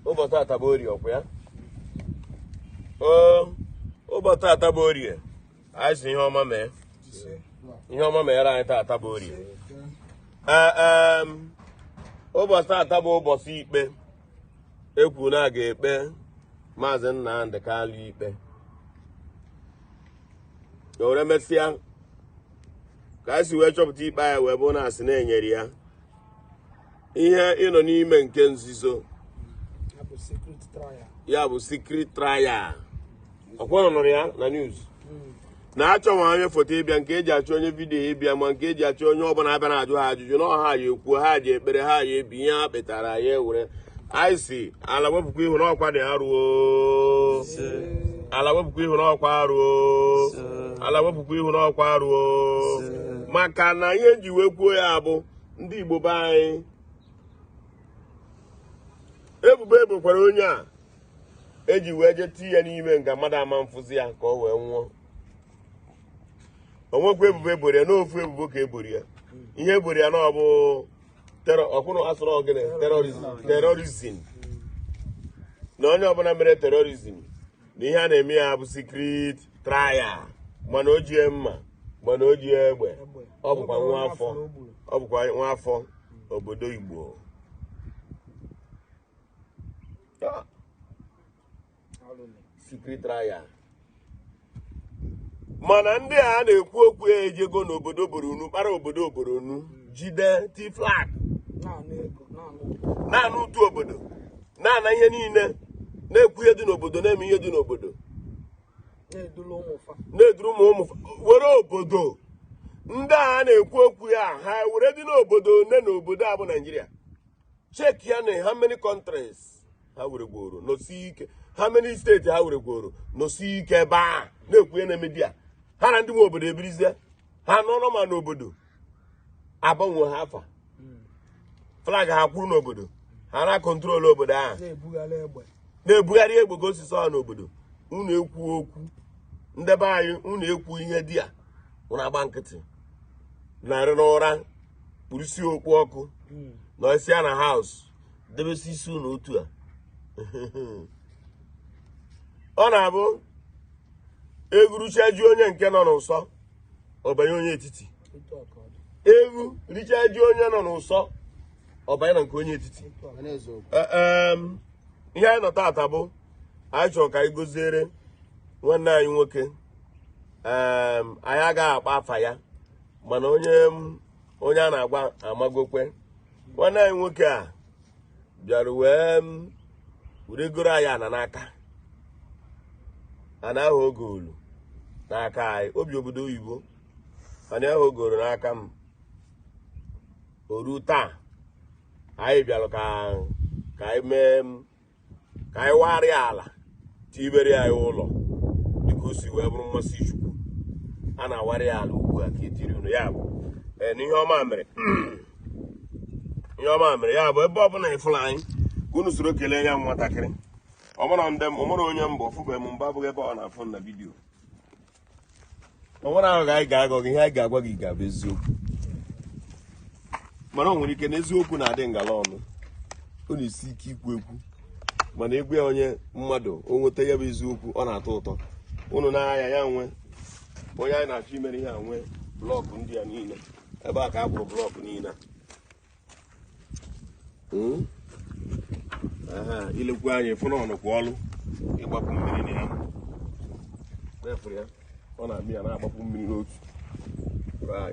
ụbọchị ataba orie ọkwa ya ụbọchị ataba orie anyị si ihe ọma mee ihe ọma mere anyị taa ataba orie ụbọchị ataba ụbọchị ikpe ekwu na a ga-ekpe Maazị Nnamdị Kalụ ikpe o were mesịa ka anyị si wee chọpụta ikpe anyị wee bụ na asị na-enyere ya ihe ịnọ n'ime nke nzuzo ya bụ secret trial ọkwọnọ nọrọ ya na news na-achọ nwa onye foto ịbịa nke eji achọ onye vidiyo ịbịa ma nke eji achọ onye ọbụla abịa na-ajụ ha ajụjụ na ọha ya ekwuo ha ji ekpere ha ya ebi ihe ha kpetara ya ewere anyị si ala wepụkwa ihu n'ọkwa dị arụo ala wepụkwa ihu n'ọkwa arụo ala wepụkwa ihu n'ọkwa arụo maka na ihe nji wee kwuo ya bụ ndị Igbo be anyị ebubo ebokwara onye a eji wee je tie ya n'ime nga mmadụ ama mfụzi ya ka ọ wee nwụọ onwekwa ebubo eboro ya n'ofu ebubo ka eboro ya ihe eboro ya na ọ bụ ọkwụrụ asụrụ ogene terorizm na onye ọbụla mere terorizm na ihe a na-eme ya bụ secret trial mana o jie mma mana o jie egbe ọ bụkwa nwa afọ obodo Igbo secret trial mana ndị a na-ekwu okwu ejego n'obodo Boronu kpara obodo Boronu jide tiflak na-anụ ụtụ obodo na-ana ihe niile na-ekwu ihe dị n'obodo na-eme ihe dị n'obodo na-eduru ụmụ were obodo ndị a na-ekwu okwu ya ha were dị n'obodo one na obodo a bụ Naijiria check ya na how many countries ha were gworo nosi ike how many steeti ha were gworo nosi ike ebe a na-ekwu ihe na media ha na ndị nwe obodo ebirizie ha n'ọnọ ma n'obodo agbanwe ha afa flag ha kwuru n'obodo ha na-akọntrol obodo ahụ na-ebugharị egbe ka osisi ọha n'obodo unu ekwu okwu ndebe anyị unu ekwu ihe dị a ụna agba nkịtị narị n'ụra kpurisi okpu ọkụ na isi ya na haus debesi isi unu otu a ọ na-abụ egwu richaji onye nke nọ n'ụsọ ọbanye onye etiti egwu richaji onye nọ n'ụsọ ọbanye na nke onye etiti ihe anyị nọ taata bụ anyị chọrọ ka anyị goziere nwanne anyị nwoke anyị agaghị akpa afa ya mana onye a na-agwa amagokwe nwanne anyị nwoke a bịara were goro anyị ana n'aka ana ahụ oge olu n'aka anyị obi obodo oyibo ana ahụ ogoro n'aka m oru taa anyị bịara ka anyị mee ka anyị warịa ala tibere anyị ụlọ dịka o si wee bụrụ mmasị Chukwu a na-awarị ala ugbu a ka etiri unu ya bụ n'ihe ọma mere ya bụ ebe ọbụla ịfụrụ anyị ka unu soro kelee ya nwatakịrị ọmụrụ onye mbụ ọfụbeghị m mgbe abụghị ebe ọ na-afụ na vidiyo onwere ahụ anyị ga-agọ gị ihe anyị ga-agwa gị ga-abụ eziokwu mana o nwere ike na eziokwu na-adị ngala ọnụ ọ na-esi ike ikwu ekwu mana egwu ya onye mmadụ o nweta ya bụ eziokwu ọ na-atọ ụtọ unu na-anya ya nwe onye anyị na-achọ imere ihe a nwe blọkụ ndị a niile ebe a ka a kpụrụ blọkụ niile ilekwu anyị fụna ọnụkwa ọlụ ịgbapụ mmiri na ya mefụrụ ya ọ na-amị ya na-agbapụ mmiri n'otu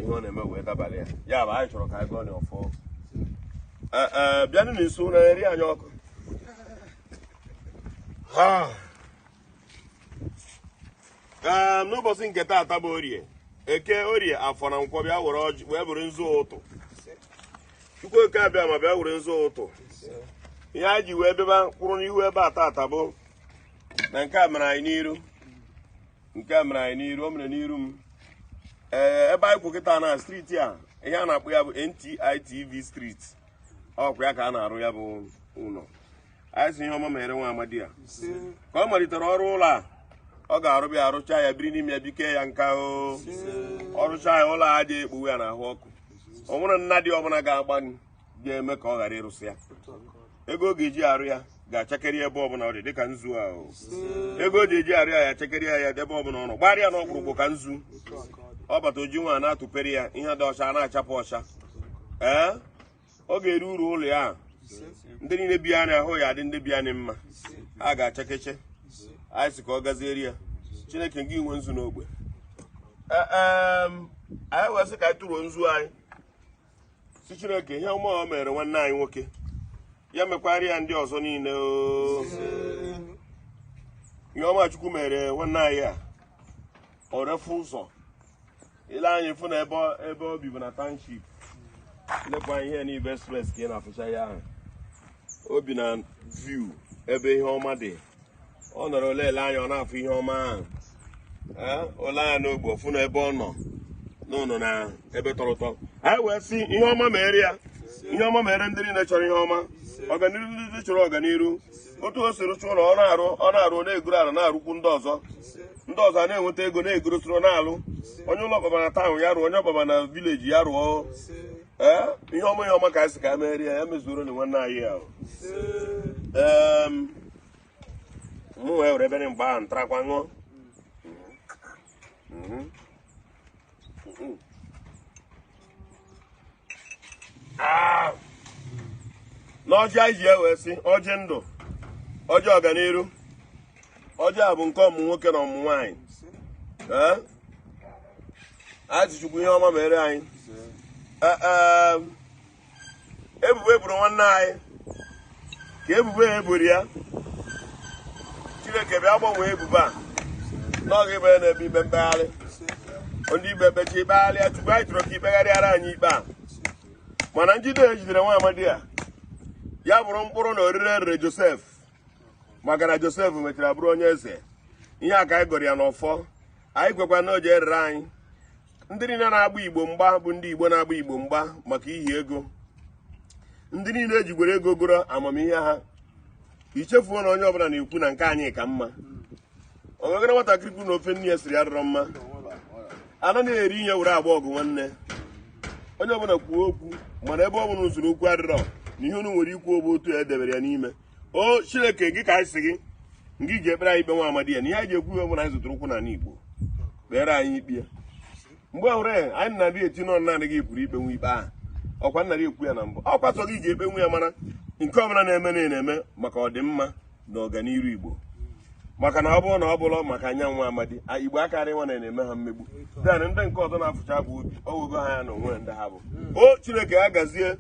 ihe ọ na-eme wee dabalị ya bụ anyị chọrọ ka anyị gụọ n'ọfọ bịanụ na-eso na eri anyị ọkụ n'ụbọchị nke taata bụ orie eke orie afọ na nkwọ bịa were ọjị wee bụrụ nzu ụtụ Chukwuoke abịa ma bịa were nzu ụtụ ihe anyị ji wee bịaba kwụrụ n'ihu ebe a taata bụ na nke a mere anyị n'iru o mere n'iru m ebe anyị kwụ kịta na striti a ihe a na-akpọ ya bụ N.T.I TV street ọkwa ya ka a na-arụ ya bụ ụlọ anyị si ihe ọma mere nwa amadi a ka ọ malitere ọrụ ụlọ a ọ ga-arụbịa arụcha ya biri n'ime ya bike ya nka ọrụcha ya ụlọ a dị ekpuwe ya n'ahụ ọkụ ọ nwere nna dị ọbụla ga-agba ga-eme ka ọ ghara ịrụsị ya ego ọ ga-eji arụ ya ga-achakeri ebe ọbụla ọ dị dịka nzu ahụ ego o ji eji arịa ya achakeri ya ebe ọbụla ọnụ gbarịa n'ọkpụrụkpụ ka nzu ọ bata oji nwa na-atụpere ya ihe dị ọcha na-achapụ ọcha ọ ga-eri uru ụlọ ya ndị niile bi anya ahụ ya adị ndị bi anyị mma a ga-achakeche anyị sị ka ọ gazieri ya Chineke gị nwe nzu n'ogbe anyị wee sị ka anyị tụruo nzu anyị si Chineke ihe ọma ọ mere nwanne anyị nwoke ya mekwarị ya ndị ọzọ niile ihe ọma Chukwu mere nwanne anyị a ọ refu ụzọ ile anyị fụ na ebe o bibu na township lekwa ihe n'ibe express ka ị na-afụcha ya ahụ obi na view ebe ihe ọma dị ọ nọrọ olele anya ọ na-afụ ihe ọma ahụ ole anya n'ogbe ọfụ na ebe ọ nọ n'ụlọ na ebe tọrọ ụtọ anyị wee sị ihe ọma mere ya ihe ọma mere ndị niile chọrọ ihe ọma ọganiru ndị chọrọ ọganiru otu o siri chụọ ụlọ ọ na-arụ na-egoro ala na-arụkwu ndị ọzọ a na-enweta ego na-egorosoro na-alụ onye ụlọ ọbaba na taụn ya rụọ onye ọbaba na vileji ya rụọ ihe ọma ka anyị sị ka emeghere ya mezuoro na nwanne anyị ahụ mụ wee were ebe mgbe ahụ ntarakwa ṅụọ n'ọjị anyị ji wee sị ọjị ndụ ọjị ọganiru ọjị a bụ nke ọmụmụ nwoke na ọmụmụ nwaanyị anyị Chukwu ihe ọma mere anyị ebubo eburu nwanne anyị ka ebubo eburu ya Chineke bịa gbanwee ebubo a n'ọga ibe ya na-ebe ikpe mkpegharị ndị ikpe kpechi ikpegharịa Chukwu anyị chọrọ ka ikpegharịara anyị ikpe a mana njide ejidere nwa amadi ya bụrụ mkpụrụ na orire erere Josef maka na Josef mechara bụrụ onye eze ihe a ka anyị gọrọ ya n'Òffor anyị kwekwa na o ji erere anyị ndị niile na-agba Igbo mgba bụ ndị Igbo na-agba Igbo mgba maka ihi ego ndị niile ejigwere ego goro amamihe ha ichefuo na onye ọbụla na-ekwu na nke anyị ka mma onwegara nwatakịrị kwu na ofe nne ya siri adịrọ mma ana na-eri ihe were agba ọgụ nwanne onye ọbụla kwuo okwu mana ebe ọ bụla usoro okwu adịrọ na ihe unu nwere ikwu obe otu ya edebere ya n'ime o Chineke gị ka anyị sị gị ngị ji ekpere anyị ikpe nwa amadi ya na ihe anyị ji ekwu ihe ọbụla anyị zụtara ụkwụ n'ala Igbo kpere anyị ikpe ya mgbe ọhụrụ anyị na-adị eti nọ nna gị pụrụ ikpe nwe ikpe ahụ ọkwa nna gị ekwu ya na mbụ ọkwa sọ gị ji ekpe nwe ya mana nke ọbụla na-eme na-eme maka ọdịmma na ọganiru Igbo maka na ọ bụrụ na ọ bụrụ maka anya nwa amadi Igbo akarị nwa na-eme ha mmegbu dan ndị nke ọzọ na-afụcha bụ obi ọwụgo ha ya na onwe ndị ha bụ o Chineke ya gazie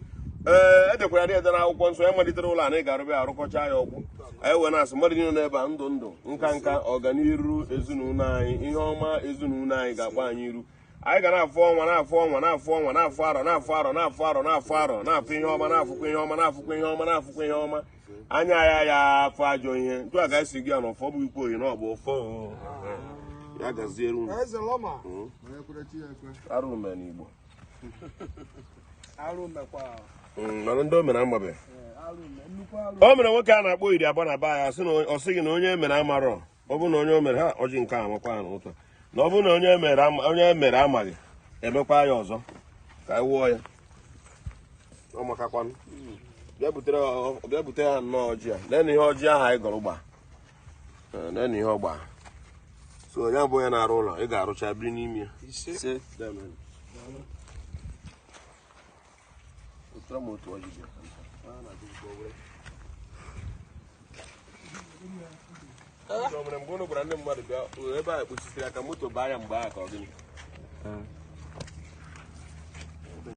edekwara dị ede n'akwụkwọ nsọ ya malitere ụlọ anyị ga-arụbịa arụkọcha ya ọgwụ anyị wee na-asị mmadụ niile n'ebe a ndụ nka ọganiru ezinụlọ anyị ihe ọma ezinụlọ anyị ga-agba anyị iru anyị ga na-afụ ọnwa na-afụ arọ na-afụ ihe ọma na-afụkwa ihe ọma na-afụkwa ihe ọma anya ya afọ ajọ ihe ntụ a ga-esi gị ya n'Òffor bụ ikwu oyi na ọ bụ Òffor ya gaziere unu arụ ume n'Igbo mana ndị o mere amabe o mere nwoke a na-akpọ iri abụọ na be ya ọ sị gị na onye mere amarọ ọ bụ na onye o mere ha ọjị nke a amakwa ya n'ụtọ na ọ bụ na onye mere amaghị emekwa ya ọzọ ka anyị wụọ ya ọ makakwanụ bịa butere ha nnọọ ọjị a lee ihe ọjị ahụ anyị gọrọ gba lee ihe ọ gba so onye bụ onye na-arụ ụlọ ị ga-arụcha biri n'ime ya mgbe unu gwara ndị mmadụ bịa ebe a kpuchisiri aka moto baa ya mgbe ahụ ka ọ gịnị